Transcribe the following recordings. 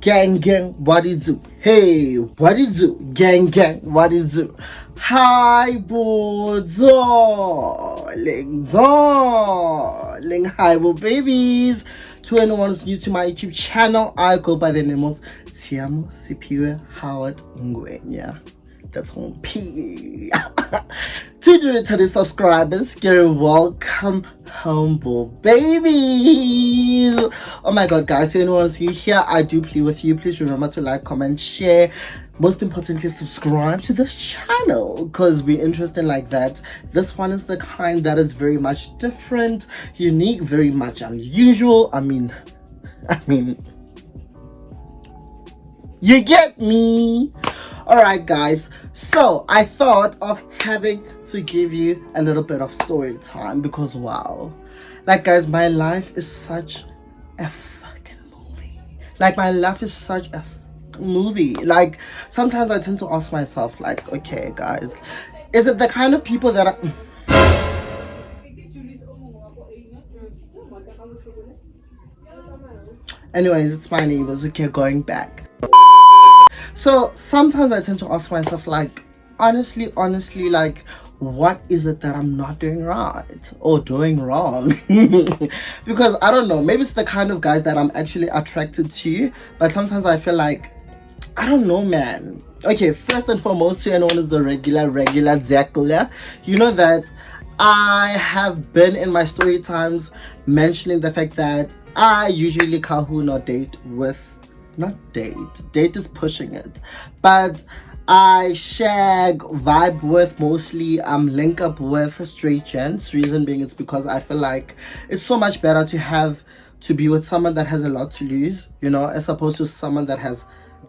Gang gang, what is it? Hey, what is it? Gang gang, what is it? Hi, bozo, hi, babies. To anyone who's new to my YouTube channel, I go by the name of Siphiwe Ngwenya. That's one P. To the returning subscribers, you're welcome, humble babies. Oh my god, guys, to anyone who's new here, I do plead with you, please remember to like, comment, share. Most importantly, subscribe to this channel because we're interested like that. This one is the kind that is very much different, unique, very much unusual. I mean, you get me. All right, guys, so I thought of having to give you a little bit of story time because wow, like, guys, my life is such a fucking movie. Like, my life is such a movie. Like, sometimes I tend to ask myself, like, okay, guys, is it the kind of people that anyways, it's my neighbors. Okay, going back. So sometimes I tend to ask myself, like, honestly, like, what is it that I'm not doing right or doing wrong? Because I don't know, maybe it's the kind of guys that I'm actually attracted to, but sometimes I feel like, I don't know, man. Okay, first and foremost, to anyone who's a regular Zekula, you know that I have been in my story times mentioning the fact that I usually kahun or date with, not date is pushing it, but I shag, vibe with, mostly link up with straight gents. Reason being, it's because I feel like it's so much better to be with someone that has a lot to lose, you know, as opposed to someone that has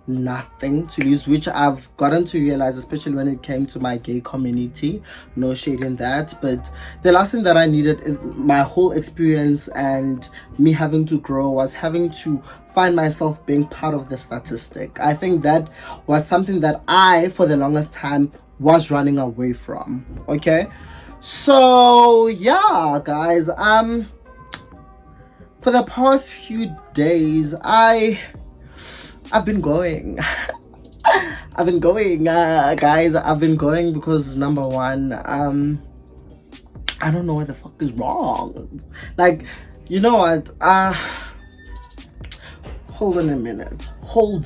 nothing to lose, which I've gotten to realize, especially when it came to my gay community. No shade in that, but the last thing that I needed in my whole experience and me having to grow was having to find myself being part of the statistic. I think that was something that I, for the longest time, was running away from. Okay, so yeah, guys, for the past few days, I've been going. Guys. I've been going because, number one, I don't know what the fuck is wrong. Like, you know what? Hold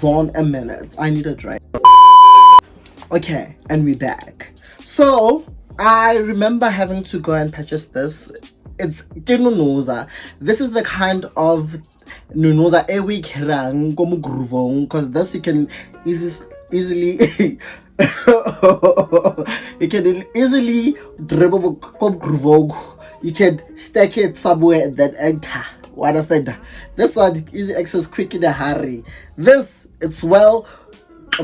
on a minute. I need a drink. Okay, and we're back. So I remember having to go and purchase this. It's Nunoza. This is the kind of Nunoza ewe kerang komu gruvong, because this you can easily you can easily dribble kom gruvong. You can stack it somewhere and then enter. What is that? This one easy access, quick in a hurry. This, it's well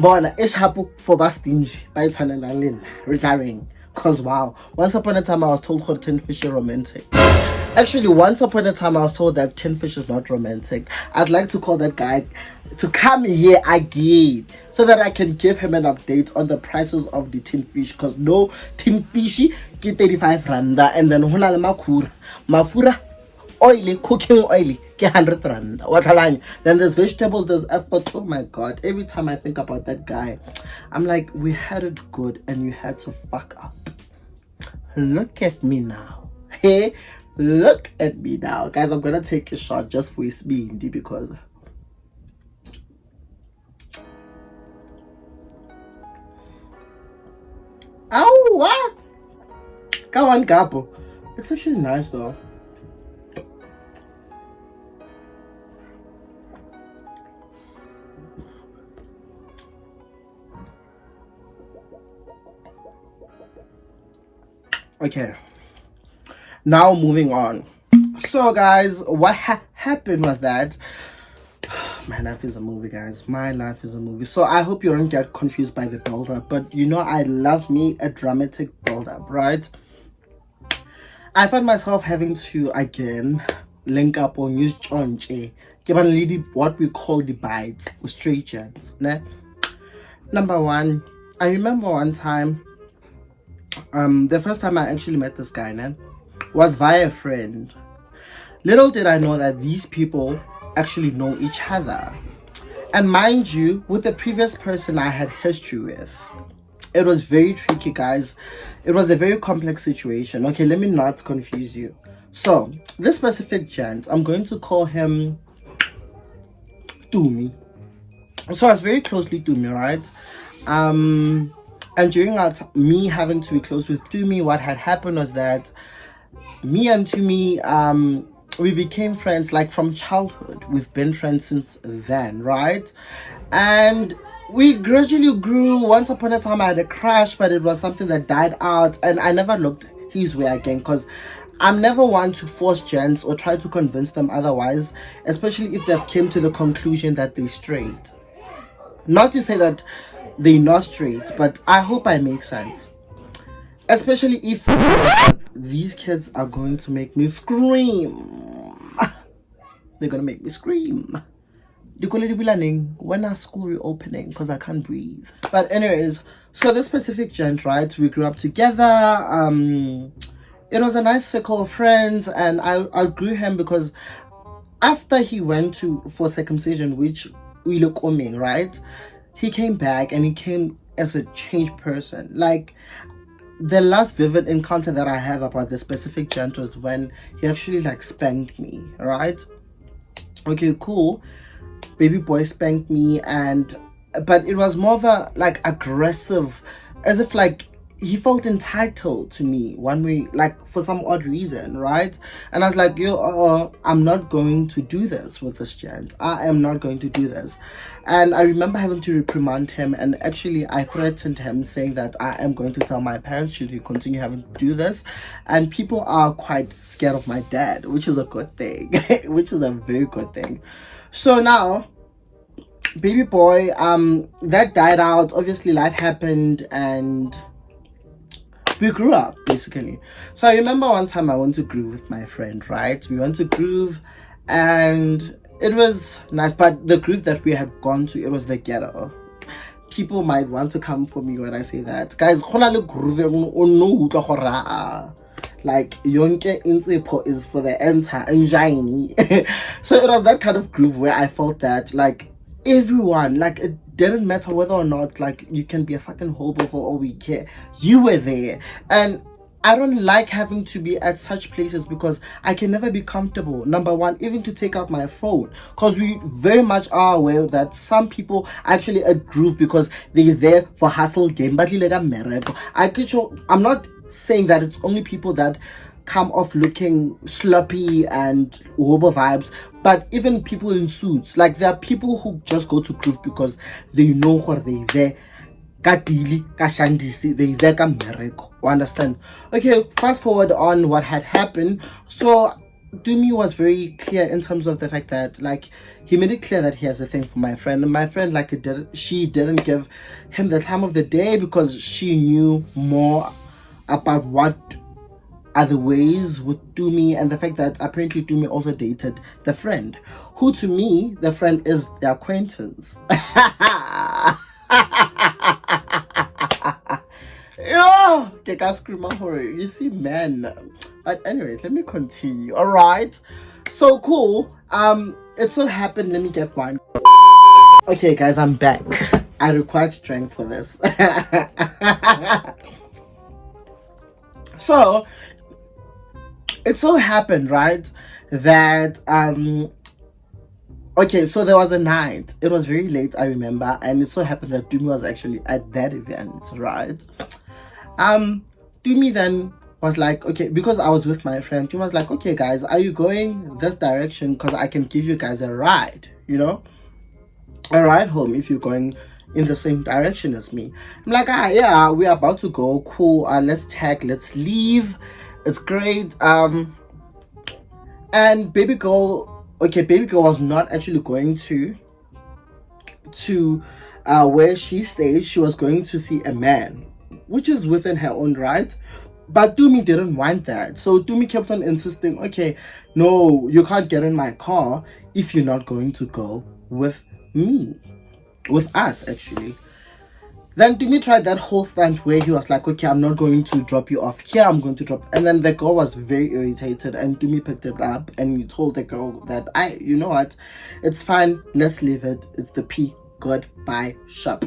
bona ish hapu for bastinji by retiring. Cause wow, once upon a time I was told that 10 fish are romantic. Actually, once upon a time I was told that 10 fish is not romantic. I'd like to call that guy to come here again so that I can give him an update on the prices of the tin fish. Cause no tin fishy get 35 randa, and then hona le mafura oily, cooking oily, get 100 rand. Then there's vegetables, there's effort. Oh my god, every time I think about that guy, I'm like, we had it good and you had to fuck up. Look at me now. Hey, look at me now. Guys, I'm gonna take a shot just for his speed because ow, come on, capo. It's actually nice though. Okay, now moving on. So guys, what happened was that my life is a movie, guys. My life is a movie. So I hope you don't get confused by the build-up, but you know I love me a dramatic build-up, right? I found myself having to again link up or use chonche, what we call the bites with straight gents. Number one, I remember one time, the first time I actually met this guy was via a friend. Little did I know that these people actually know each other. And mind you, with the previous person I had history with, it was very tricky, guys. It was a very complex situation. Okay, let me not confuse you. So this specific gent, I'm going to call him Tumi. So I was very closely Tumi, right? And during me having to be close with Tumi, what had happened was that me and Tumi, we became friends like from childhood. We've been friends since then, right? And we gradually grew. Once upon a time I had a crush, but it was something that died out, and I never looked his way again, because I'm never one to force gents or try to convince them otherwise, especially if they've came to the conclusion that they're straight. Not to say that they're not straight, but I hope I make sense. Especially if these kids are going to make me scream. They're gonna make me scream. When are school reopening? Because I can't breathe. But anyways, so this specific gent, right? We grew up together. It was a nice circle of friends, and I grew him because after he went for circumcision, which we look oming, right? He came back and he came as a changed person. Like, the last vivid encounter that I have about this specific gent was when he actually like spanked me, right? Okay, cool. Baby boy spanked me, but it was more of a like aggressive, as if like he felt entitled to me one way, like for some odd reason, right? And I was like, yo, I'm not going to do this with this gent. I am not going to do this. And I remember having to reprimand him, and actually I threatened him, saying that I am going to tell my parents should he continue having to do this. And people are quite scared of my dad, which is a good thing. Which is a very good thing. So now, baby boy, that died out. Obviously life happened and we grew up, basically. So I remember one time I went to groove with my friend, right? We went to groove and it was nice, but the groove that we had gone to, it was the ghetto. People might want to come for me when I say that. Guys, like yonke insipho is for the enter engine. So it was that kind of groove where I felt that like everyone, like it didn't matter whether or not like you can be a fucking hobo for all we care, you were there. And I don't like having to be at such places because I can never be comfortable. Number one, even to take out my phone, because we very much are aware that some people actually at groove because they're there for hustle game. But I'm not saying that it's only people that come off looking sloppy and hobo vibes, but even people in suits. Like there are people who just go to groove because they know what they're there. They there understand? Okay, fast forward on what had happened. So Dumi was very clear in terms of the fact that like he made it clear that he has a thing for my friend, and my friend like she didn't give him the time of the day because she knew more about what are the ways with Dumi, and the fact that apparently Dumi also dated the friend, who to me the friend is the acquaintance. Yeah, you see, man. But anyways, let me continue. All right, so cool. It so happened, let me get one. Okay guys, I'm back. I required strength for this. So it so happened, right, that okay, so there was a night. It was very late, I remember, and it so happened that Dumi was actually at that event, right? Dumi then was like, okay, because I was with my friend, Dumi was like, okay guys, are you going this direction? Because I can give you guys a ride, you know, a ride home if you're going in the same direction as me. I'm like, yeah, we're about to go, cool, let's tag, let's leave, it's great. And baby girl was not actually going to where she stays. She was going to see a man, which is within her own right, but Dumi didn't want that. So Dumi kept on insisting, okay, no, you can't get in my car if you're not going to go with me, with us actually. Then Tumi tried that whole stunt where he was like, okay, I'm not going to drop you off here, I'm going to drop. And then the girl was very irritated, and Tumi picked it up and he told the girl that, you know what, it's fine, let's leave it. It's the P. Goodbye shop.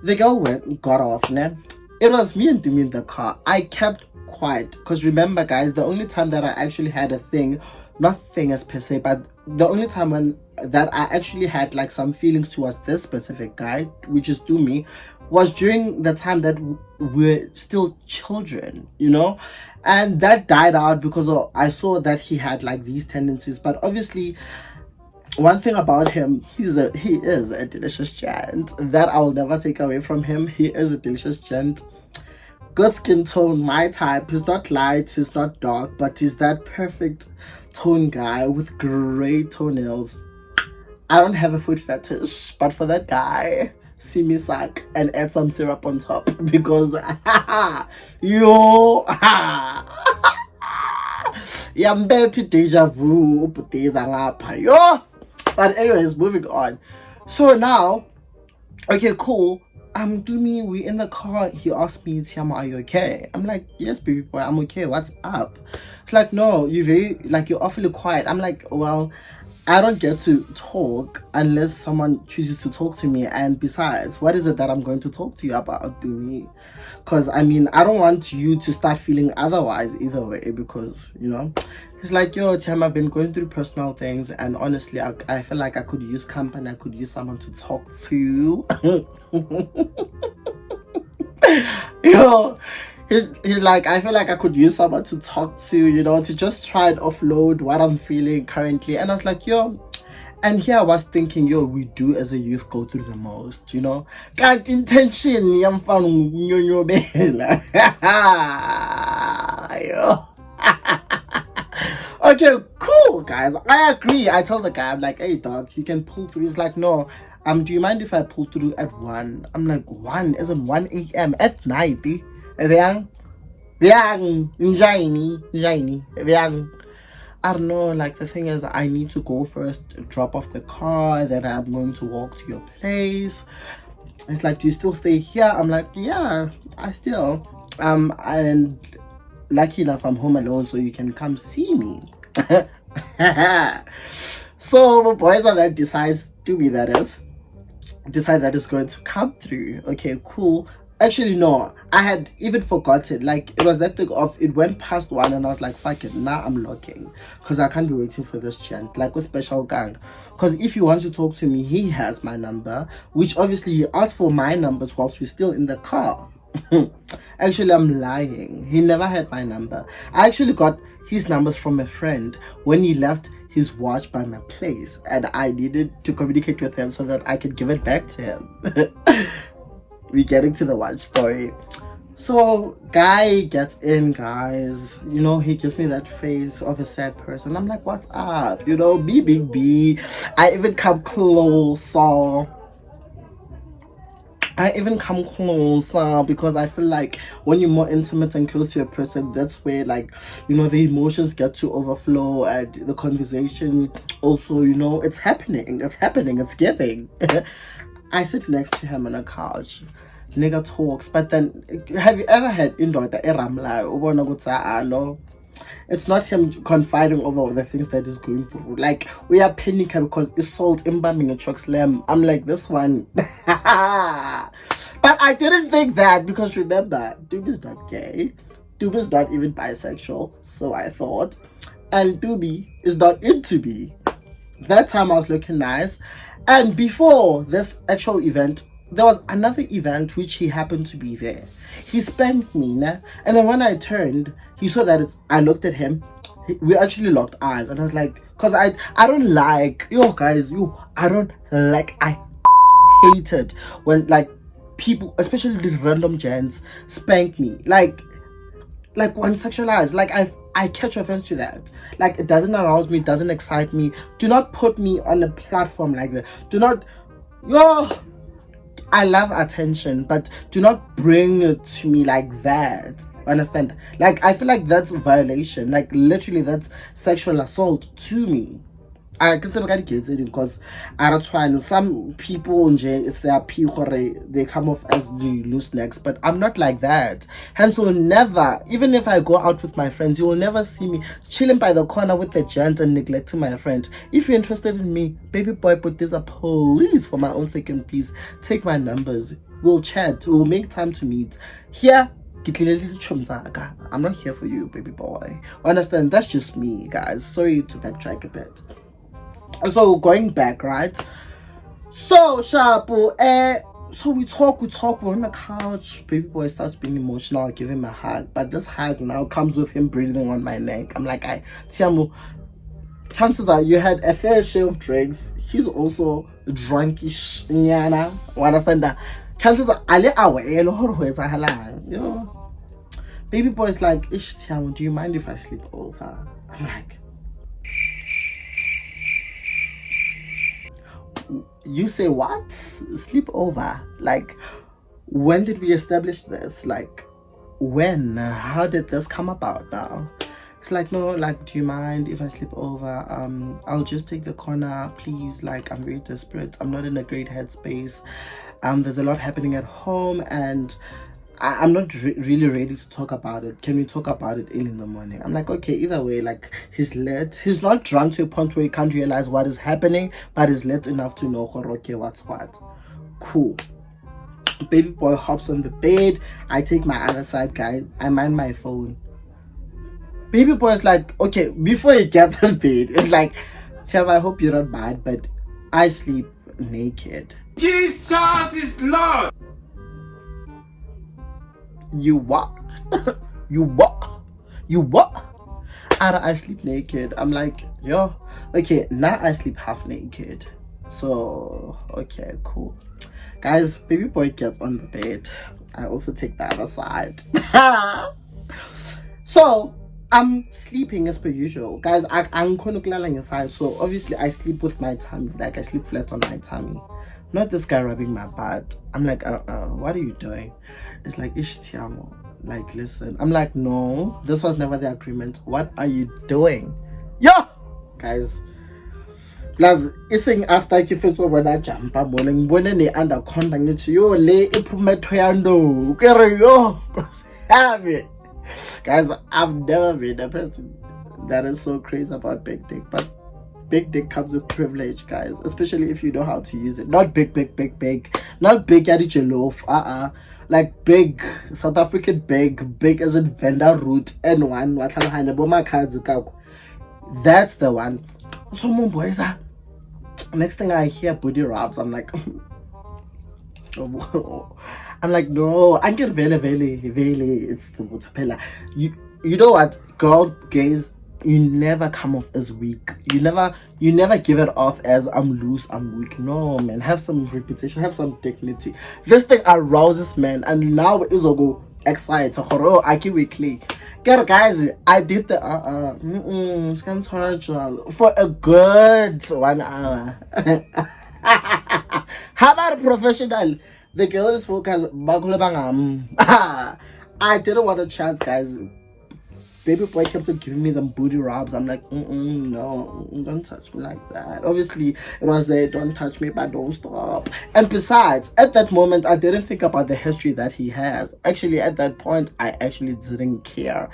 The girl got off, ne? It was me and Tumi in the car. I kept quiet because remember, guys, the only time that I actually had a thing, not thing as per se, but the only time that I actually had like some feelings towards this specific guy, which is Tumi, was during the time that we're still children, you know. And that died out because I saw that he had like these tendencies. But obviously, one thing about him, he is a delicious gent. That I'll never take away from him. He is a delicious gent. Good skin tone, my type. He's not light, he's not dark, but he's that perfect tone guy with great toenails. I don't have a foot fetish, but for that guy, see me suck and add some syrup on top, because yo I'm better deja vu yo. But anyways, moving on. So now, okay, cool. Tumi, we in the car. He asked me, Tshiamo, are you okay? I'm like, yes, baby boy, I'm okay. What's up? It's like, no, you're awfully quiet. I'm like, well, I don't get to talk unless someone chooses to talk to me. And besides, what is it that I'm going to talk to you about, Tumi? Because I mean, I don't want you to start feeling otherwise either way, because, you know. It's like, yo, Tim, I've been going through personal things, and honestly, I feel like I could use company. I could use someone to talk to. Yo, he's like, I feel like I could use someone to talk to, you know, to just try and offload what I'm feeling currently. And I was like, yo, and here I was thinking, yo, we do as a youth go through the most, you know. Can't intention, yo. Okay, cool, guys. I agree. I told the guy, I'm like, hey, dog, you can pull through. He's like, no. Do you mind if I pull through at 1? I'm like, 1? Isn't 1 a.m. at night? I don't know. Like, the thing is, I need to go first, drop off the car, then I'm going to walk to your place. It's like, do you still stay here? I'm like, yeah, I still. And lucky enough, I'm home alone, so you can come see me. So the boys on that decide that is going to come through. Okay, cool. Actually, no, I had even forgotten. Like, it was that thing of, it went past 1 and I was like, fuck it, now I'm locking, because I can't be waiting for this gent, like a special gang. Because if he wants to talk to me, he has my number, which obviously he asked for my numbers whilst we're still in the car. Actually, I'm lying. He never had my number. I actually got his numbers from a friend when he left his watch by my place, and I needed to communicate with him so that I could give it back to him. We're getting to the watch story. So guy gets in, guys, you know, he gives me that face of a sad person. I'm like, what's up, you know, big B. I even come closer because I feel like when you're more intimate and close to a person, that's where, like, you know, the emotions get to overflow, and the conversation also, you know, it's happening, it's giving. I sit next to him on a couch, nigga talks, but then, have you ever had indoda eramla ubona ukuthi alo? It's not him confiding over the things that he's going through. Like, we are panicking because it's salt embalming a truck slam. I'm like, this one. But I didn't think that, because remember, Dubi's not gay. Dubi's not even bisexual, so I thought. And Dubi is not into me. That time I was looking nice. And before this actual event, there was another event which he happened to be there. He spanked me, nah? And then when I turned, he saw that I looked at him. We actually locked eyes, and I was like, because I don't like, I hate it when, like, people, especially random gents, spank me. Like when sexualized. Like, I catch offense to that. Like, it doesn't arouse me, it doesn't excite me. Do not put me on a platform like that. Do not, I love attention, but do not bring it to me like that. Understand? Like, I feel like that's a violation. Like, literally, that's sexual assault to me. I can say because that's why some people it's their they come off as the loose necks, but I'm not like that. Hence, will never, even if I go out with my friends, you will never see me chilling by the corner with the gent and neglecting my friend. If you're interested in me, baby boy, put this up, please, for my own second piece. Take my numbers. We'll chat. We'll make time to meet. Here, I'm not here for you, baby boy. Understand? That's just me, guys. Sorry to backtrack a bit. So going back, right? So Shapo, so we talk, we're on the couch. Baby boy starts being emotional. I give him a hug, but this hug now comes with him breathing on my neck. I'm like, Tshiamo, chances are you had a fair share of drinks. He's also drunkish, nyana. Understand that? Chances are, you know. Baby boy is like, Ish Tshiamo, do you mind if I sleep over? I'm like, you say what? Sleep over? Like, when did we establish this? Like, when? How did this come about now? It's like, no, like, do you mind if I sleep over? I'll just take the corner, please. Like, I'm very desperate. I'm not in a great headspace. There's a lot happening at home, and I'm not really ready to talk about it. Can we talk about it in the morning? I'm like, okay, either way, like, he's lit. He's not drunk to a point where he can't realize what is happening, but he's lit enough to know, okay, what's what. Cool. Baby boy hops on the bed. I take my other side, guys. I mind my phone. Baby boy is like, okay, before he gets on bed, it's like, Tshiamo, I hope you're not mad, but I sleep naked. Jesus is Lord! You what? You what? You what? And I sleep naked. I'm like, yo, okay, now I sleep half naked. So, okay, cool. Guys, baby boy gets on the bed. I also take the other side. So, I'm sleeping as per usual. Guys, I'm going side. So, obviously, I sleep with my tummy. Like, I sleep flat on my tummy. Not this guy rubbing my butt. I'm like, what are you doing? It's like, Ish Tshiamo, like, listen. I'm like, no, this was never the agreement. What are you doing? Yo! Guys, plus, ising after I feel so when I jump, I'm morning, when any anaconda, it's you, lay ipumetroyando. Yo! Have it. Guys, I've never been a person that is so crazy about big dick, but big dick comes with privilege, guys, especially if you know how to use it. Not big. Not big yadi jollof, like big, South African big as in vendor root N1, that's the one. So my boys are, next thing I hear booty rubs, I'm like, I'm like, no, I get vele, it's the water. You know what, girls, gays, you never come off as weak. You never give it off as I'm loose, I'm weak. No, man, have some reputation, have some dignity. This thing arouses men, and now it's go excited. Oh, I keep weekly. Get guys, I did the for a good 1 hour. How about a professional? The girl is focused. I didn't want a chance, guys. Baby boy kept on giving me them booty rubs. I'm like, no, don't touch me like that. Obviously, it was a don't touch me, but don't stop. And besides, at that moment, I didn't think about the history that he has. Actually, at that point, I actually didn't care.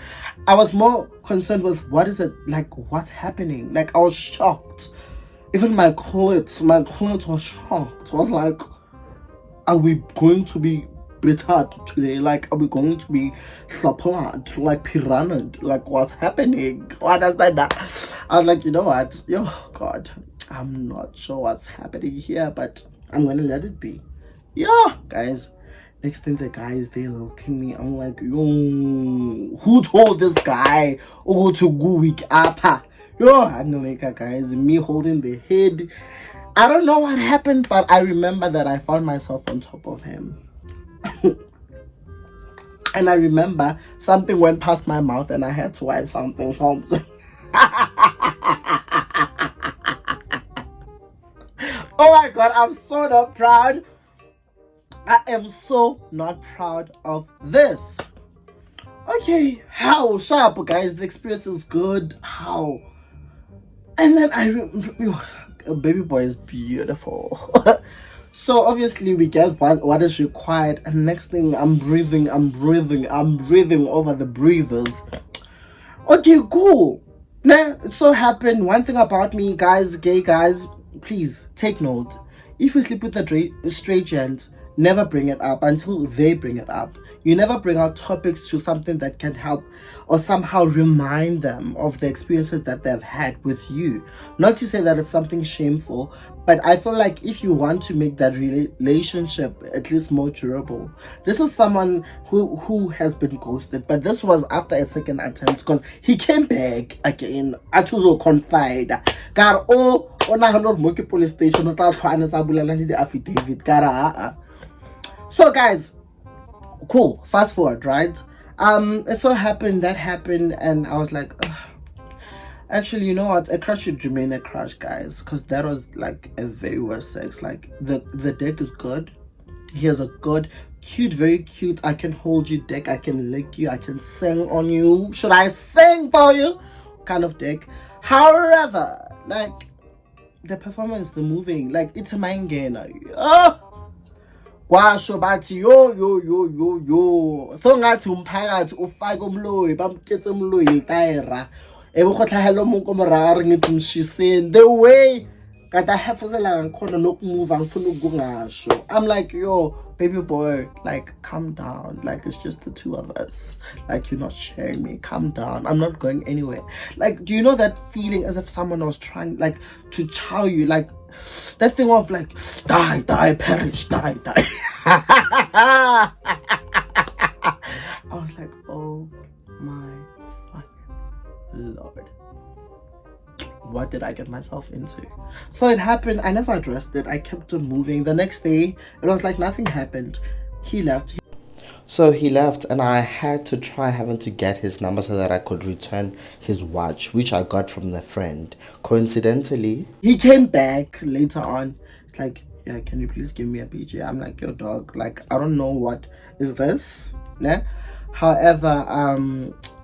I was more concerned with what is it, like, what's happening? Like, I was shocked. Even my clothes was shocked. I was like, are we going to be bitter today? Like, are we going to be slappled, like piranha? Like, what's happening? What is that? I was like, you know what? Oh God, I'm not sure what's happening here, but I'm gonna let it be. Yeah, guys. Next thing, the guy is there looking me. I'm like, yo, who told this guy to go weak up? Yo, I'm gonna make a guys. Me holding the head. I don't know what happened, but I remember that I found myself on top of him. And I remember something went past my mouth and I had to wipe something home. Oh my God, I'm so not proud. I am so not proud of this. Okay, how sharp, guys? The experience is good. How? And then baby boy is beautiful. So obviously we get what is required, and next thing I'm breathing over the breathers. Okay, cool. Now it so happened, one thing about me, guys, gay guys, please take note. If you sleep with a straight gent, never bring it up until they bring it up. You never bring out topics to something that can help or somehow remind them of the experiences that they've had with you. Not to say that it's something shameful, but I feel like if you want to make that relationship at least more durable, this is someone who has been ghosted, but this was after a second attempt because he came back again. I to confide. God, police station, affidavit. So guys, cool, fast forward, right? It so happened that happened, and I was like, ugh. Actually, you know what, a crush should remain a crush, guys, because that was like a very worst sex. Like the dick is good, he has a good, cute, very cute, I can hold you dick, I can lick you, I can sing on you, should I sing for you kind of dick. However, like the performance, the moving, like it's a mind game. Kwasho bathi yo so ngathi umphakathi ufake umloyi bamketse umloyi itayera ebukhohlahela umuntu omrara ngithi mshiseni the way kata hefuzela ngikhona nokumove angifuna ukungasho. I'm like, yo baby boy, like calm down, like it's just the two of us, like you're not sharing me, calm down, I'm not going anywhere. Like, do you know that feeling as if someone was trying like to chow you, like that thing of like die, perish, die. I was like, oh my fucking Lord, what did I get myself into? So it happened, I never addressed it, I kept on moving. The next day it was like nothing happened. He left. So he left, and I had to try having to get his number so that I could return his watch, which I got from the friend. Coincidentally, he came back later on. It's like, yeah, can you please give me a BJ? I'm like, yo dog, like I don't know what is this. Nah? However,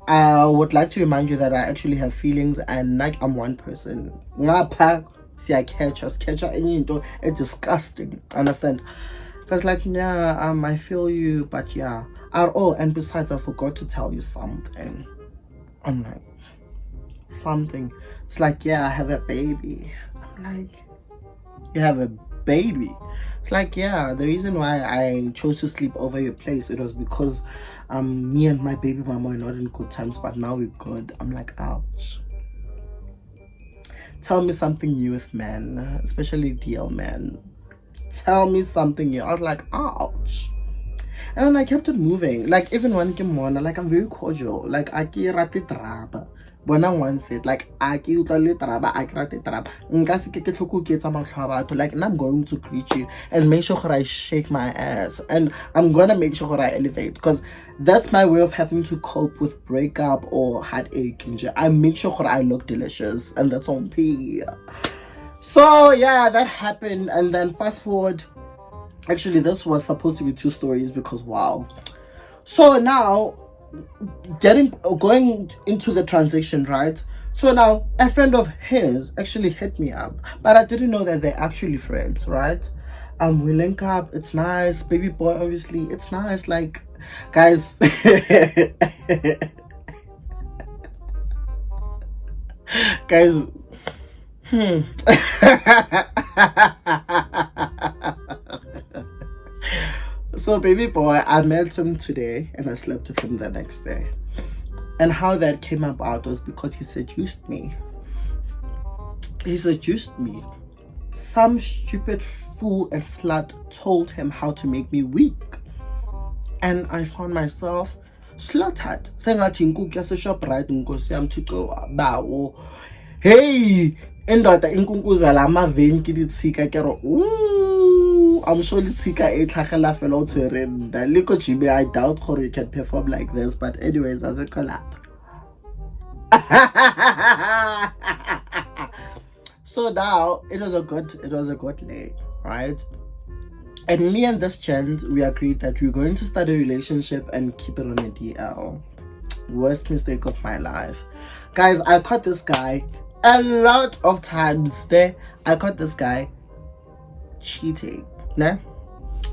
I would like to remind you that I actually have feelings, and like I'm one person. See, I catch any it's disgusting. Understand? Because like, yeah, I feel you, but yeah. Oh, and besides, I forgot to tell you something. I'm like, something. It's like, yeah, I have a baby. I'm like, you have a baby? It's like, yeah, the reason why I chose to sleep over your place, it was because me and my baby mama were not in good times, but now we're good. I'm like, ouch. Tell me something youth, man, especially DL man. Tell me something new. I was like, ouch. And then I kept it moving. Like even one kimona, like I'm very cordial. Like aki rati traba. When I once said like aki utlale traba, aki rati traba. Ngasi ke tlhoku ke tsa matlhaba to like, and I'm going to greet you and make sure I shake my ass, and I'm gonna make sure I elevate, because that's my way of having to cope with breakup or heartache. I make sure I look delicious, and that's on P. So yeah, that happened, and then fast forward. Actually, this was supposed to be 2 stories because wow. So now, going into the transition, right? So now a friend of his actually hit me up, but I didn't know that they're actually friends, right? We link up. It's nice, baby boy. Obviously, it's nice. Like, guys. Guys. So baby boy, I met him today and I slept with him the next day. And how that came about was because he seduced me. Some stupid fool and slut told him how to make me weak, and I found myself slaughtered. Hey, indoda inkunkuza la maveni ke ditsika ke re I'm sure litsika e tlhagela fela o tshwerenda liko jibe. I doubt gore you can perform like this, but anyways, as a collab. So now it was a good day, right? And me and this gent, we agreed that we're going to start a relationship and keep it on a DL. Worst mistake of my life, guys. I caught this guy. a lot of times there I caught this guy cheating. Nah?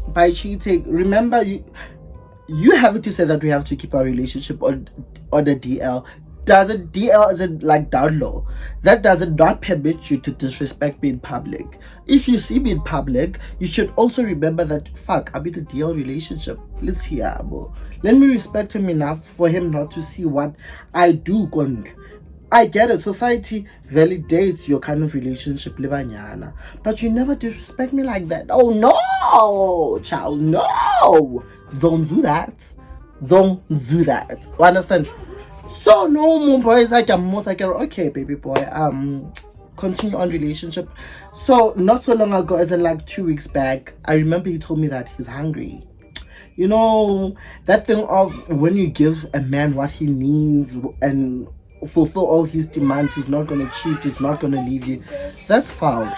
By cheating, remember you have to say that we have to keep our relationship on the DL. DL isn't like down low. That doesn't not permit you to disrespect me in public. If you see me in public, you should also remember that fuck, I'm in a DL relationship. Let's hear, bro. Let me respect him enough for him not to see what I do. I get it. Society validates your kind of relationship, but you never disrespect me like that. Oh no, child, no. Don't do that. Don't do that. You understand? So no, boys, like okay, baby boy, continue on relationship. So not so long ago, as in like 2 weeks back, I remember he told me that he's hungry. You know, that thing of when you give a man what he needs and fulfill all his demands, he's not gonna cheat, he's not gonna leave you. That's foul.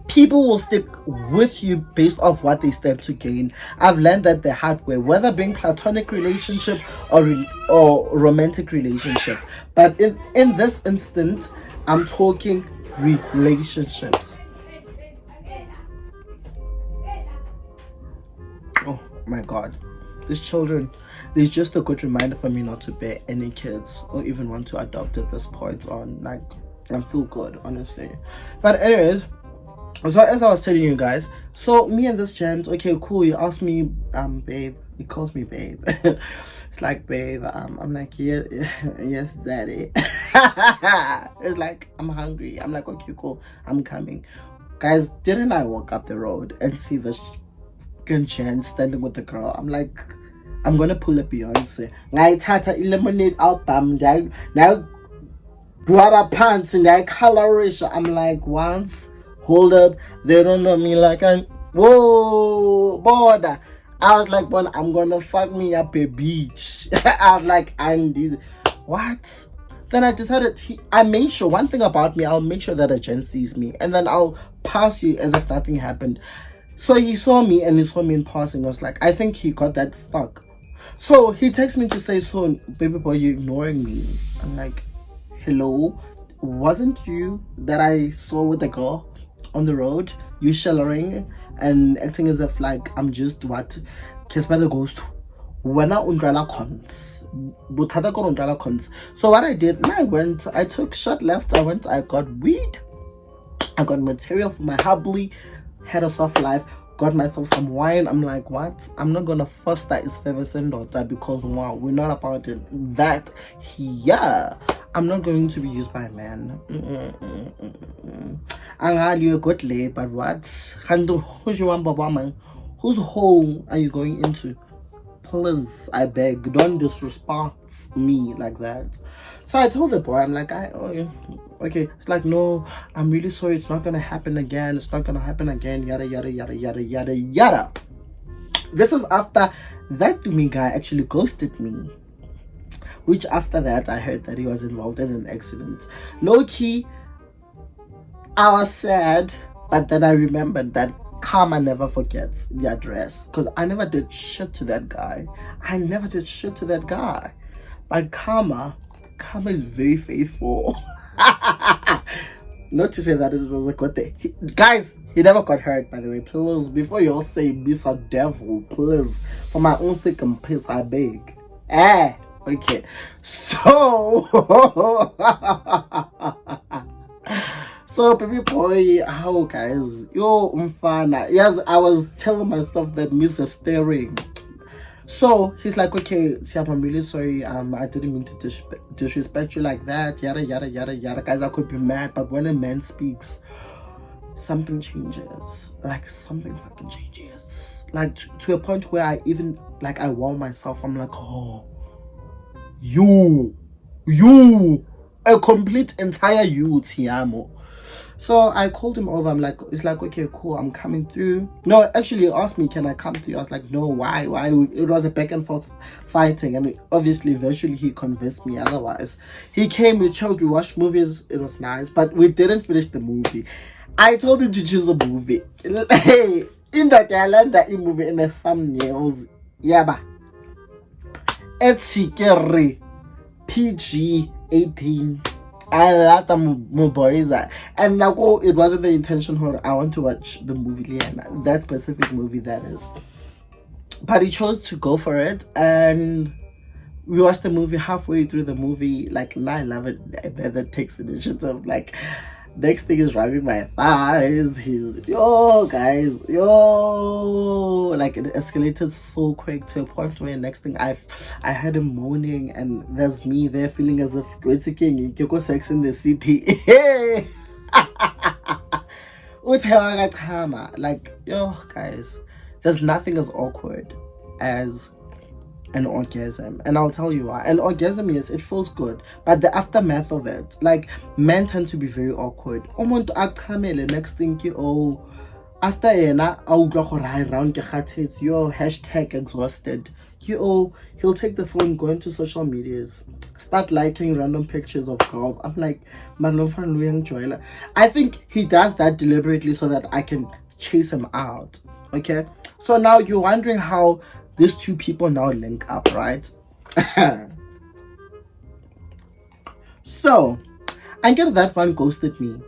People will stick with you based off what they stand to gain. I've learned that the hard way, whether being platonic relationship or romantic relationship. But in this instant, I'm talking relationships. Oh my God, these children, it's just a good reminder for me not to bear any kids or even want to adopt at this point on. Like, I feel good, honestly. But anyways, so as I was telling you guys, so me and this gent, okay, cool, he asked me, babe, he calls me babe. It's like, babe, I'm like, yeah, yes, daddy. It's like, I'm hungry. I'm like, okay, cool, I'm coming. Guys, didn't I walk up the road and see this gent standing with the girl? I'm like, I'm gonna pull a Beyonce. I tata lemonade album, now brother pants and that coloration. I'm like, once, hold up, they don't know me like whoa, border. I was like, well, I'm gonna fuck me up a beach. I was like, I'm this. What? Then I decided, I made sure, one thing about me, I'll make sure that a gent sees me and then I'll pass you as if nothing happened. So he saw me and he saw me in passing. I was like, I think he got that fuck. So he texts me to say, so baby boy, you're ignoring me. I'm like, hello, wasn't you that I saw with the girl on the road? You shellering and acting as if like I'm just what kiss by the ghost. When I undrala cons, but had I got undrala cons. So what I did, I took shot left, I got weed, I got material for my hubbly, had a soft life, got myself some wine. I'm like, what? I'm not gonna foster his effervescent daughter because wow, we're not about it. That here, I'm not going to be used by a man. You're a good lay, but what? Whose home are you going into? Please, I beg, don't disrespect me like that. So I told the boy, I'm like, okay. It's like, no, I'm really sorry. It's not gonna happen again. It's not gonna happen again. Yada yada yada yada yada yada. This is after that Dumi guy actually ghosted me. Which after that, I heard that he was involved in an accident. Low key, I was sad, but then I remembered that karma never forgets the address. Because I never did shit to that guy. But karma is very faithful. Not to say that it was a good thing. Guys, he never got hurt, by the way. Please, before you all say Mr. Devil, please, for my own sake and peace, I beg. Okay. So, so baby boy, how guys? Yo, umfana. Yes, I was telling myself that Mr. Staring. So he's like, okay, Tshiamo, I'm really sorry. I didn't mean to disrespect you like that. Yada yada yada yada. Guys, I could be mad, but when a man speaks, something changes. Like something fucking changes. Like to a point where I even like I wow myself. I'm like, oh, you, a complete entire you, Tshiamo. So I called him over. I'm like, it's like, okay, cool, I'm coming through. No, actually, he asked me, can I come through? I was like, no, why? It was a back and forth fighting, and obviously, eventually, he convinced me otherwise. He came, we chilled, we watched movies. It was nice, but we didn't finish the movie. I told him to choose the movie. Hey, in the calendar, in movie, in the thumbnails, yeah, ba. It's scary. PG-18. I love the boys, and now it wasn't the intention. I want to watch the movie Liana, that specific movie that is, but he chose to go for it, and we watched the movie. Halfway through the movie, like, now I love it that takes initiative. Like, next thing is rubbing my thighs. He's guys, like, it escalated so quick to a point where next thing I heard him moaning, and there's me there feeling as if we're taking Sex in the City. Like, guys, there's nothing as awkward as an orgasm, and I'll tell you why. An orgasm, yes, it feels good, but the aftermath of it, like, men tend to be very awkward. Next thing after I'll go around hashtag exhausted. He'll take the phone, go into social medias, start liking random pictures of girls. I'm like, I think he does that deliberately so that I can chase him out. Okay, so now you're wondering how these two people now link up, right? So I get that one ghosted me,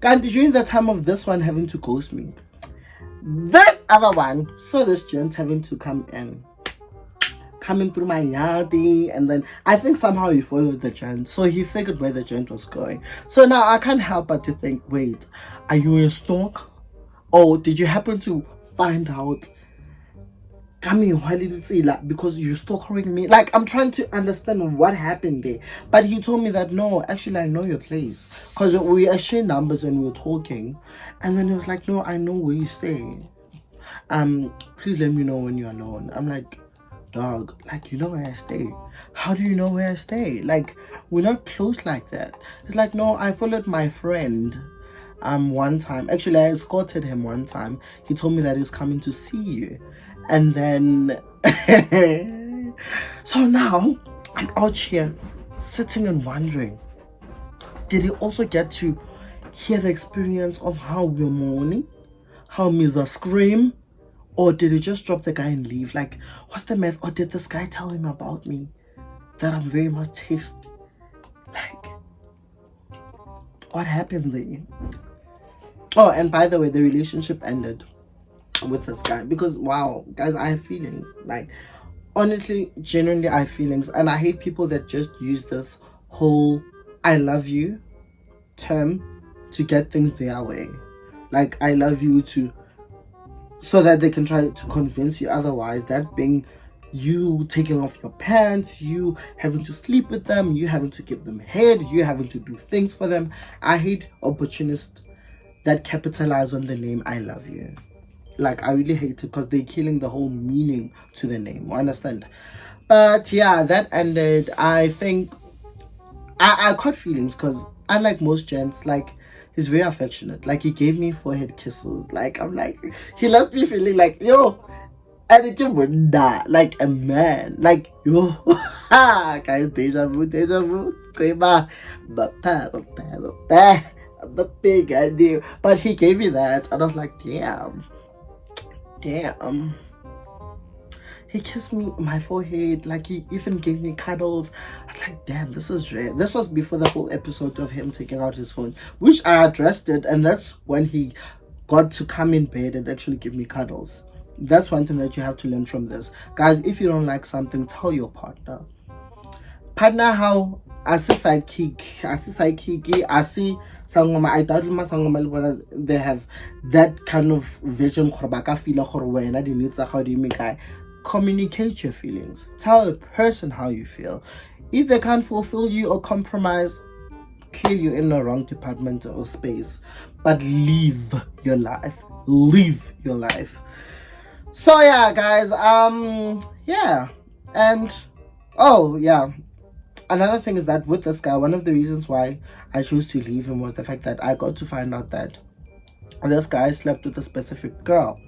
and during the time of this one having to ghost me, this other one saw this gent having to coming through my yardie, and then I think somehow he followed the gent, so he figured where the gent was going. So now I can't help but to think, wait, are you a stalker, or did you happen to find out because you're stalking me? Like, I'm trying to understand what happened there. But he told me that, no, actually I know your place, because we exchanged numbers and we were talking, and then he was like, no, I know where you stay, please let me know when you're alone. I'm like, dog, like, you know where I stay? How do you know where I stay? Like, we're not close like that. It's like, no, I followed my friend one time. Actually, I escorted him one time. He told me that he's coming to see you. And then so now I'm out here sitting and wondering, did he also get to hear the experience of how we're mourning, how Misa scream, or did he just drop the guy and leave? Like, what's the math? Or did this guy tell him about me, that I'm very much tasty? Like, what happened there? Oh, and by the way, the relationship ended with this guy because, wow, guys, I have feelings. Like, honestly, genuinely, I have feelings, and I hate people that just use this whole I love you term to get things their way. Like, I love you so that they can try to convince you otherwise, that being you taking off your pants, you having to sleep with them, you having to give them head, you having to do things for them. I hate opportunists that capitalize on the name I love you. Like, I really hate it because they're killing the whole meaning to the name. I understand. But yeah, that ended. I think I caught feelings because, unlike most gents, like, he's very affectionate. Like, he gave me forehead kisses. Like, I'm like, he left me feeling like, and it would die like a man. Like, guys, deja vu. The big idea. But he gave me that, and I was like, damn. He kissed me on my forehead, like, he even gave me cuddles. I was like, damn, this is rare. This was before the whole episode of him taking out his phone, which I addressed it, and that's when he got to come in bed and actually give me cuddles. That's one thing that you have to learn from this, guys. If you don't like something, tell your partner. How I see sidekick, I see sangoma. I doubt my sangoma they have that kind of vision. Communicate your feelings. Tell the person how you feel. If they can't fulfill you or compromise, clearly you're in the wrong department or space. But live your life. So yeah, guys, yeah. And oh yeah, another thing is that with this guy, one of the reasons why I chose to leave him was the fact that I got to find out that this guy slept with a specific girl.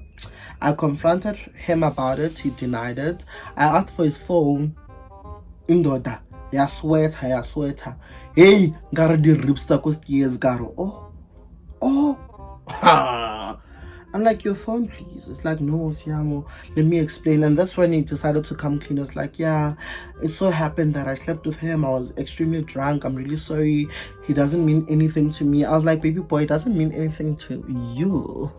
I confronted him about it. He denied it. I asked for his phone. Indoda, ya sweater. Hey, gotta do ripsa cause years garo. Oh, I'm like, your phone please. It's like, no Tshiamo, let me explain. And that's when he decided to come clean. It's like, yeah, it so happened that I slept with him. I was extremely drunk. I'm really sorry. He doesn't mean anything to me. I was like, baby boy, it doesn't mean anything to you.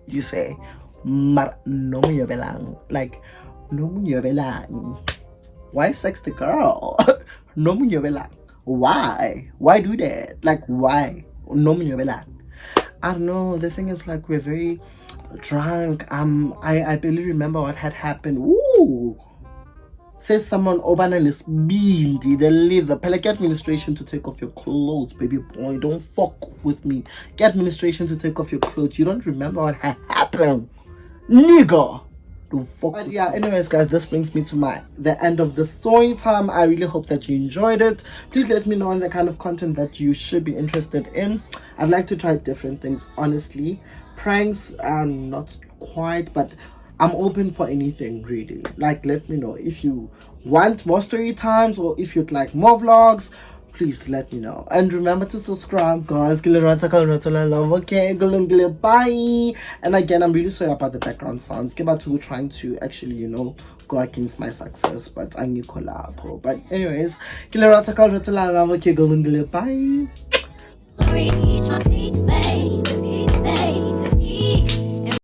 You say, mar no mo yobelang. Like, no mo yobelang. Why sex the girl? No mo yobelang. Why do that? Like, why? No mo yobelang. I don't know. The thing is, like, we're very drunk. I barely remember what had happened. Ooh, says someone Obana is bindi. They leave the Get administration to take off your clothes, baby boy. Don't fuck with me. Get administration to take off your clothes. You don't remember what had happened, nigga. Don't fuck. But yeah, anyways, guys, this brings me to the end of the story time. I really hope that you enjoyed it. Please let me know on the kind of content that you should be interested in. I'd like to try different things, honestly. Pranks, not quite, but I'm open for anything, really. Like, let me know if you want more story times or if you'd like more vlogs. Please let me know. And remember to subscribe, guys. Okay? Bye. And again, I'm really sorry about the background sounds. Kebatu trying to actually, you know, go against my success, but I need collab. But anyways, bye.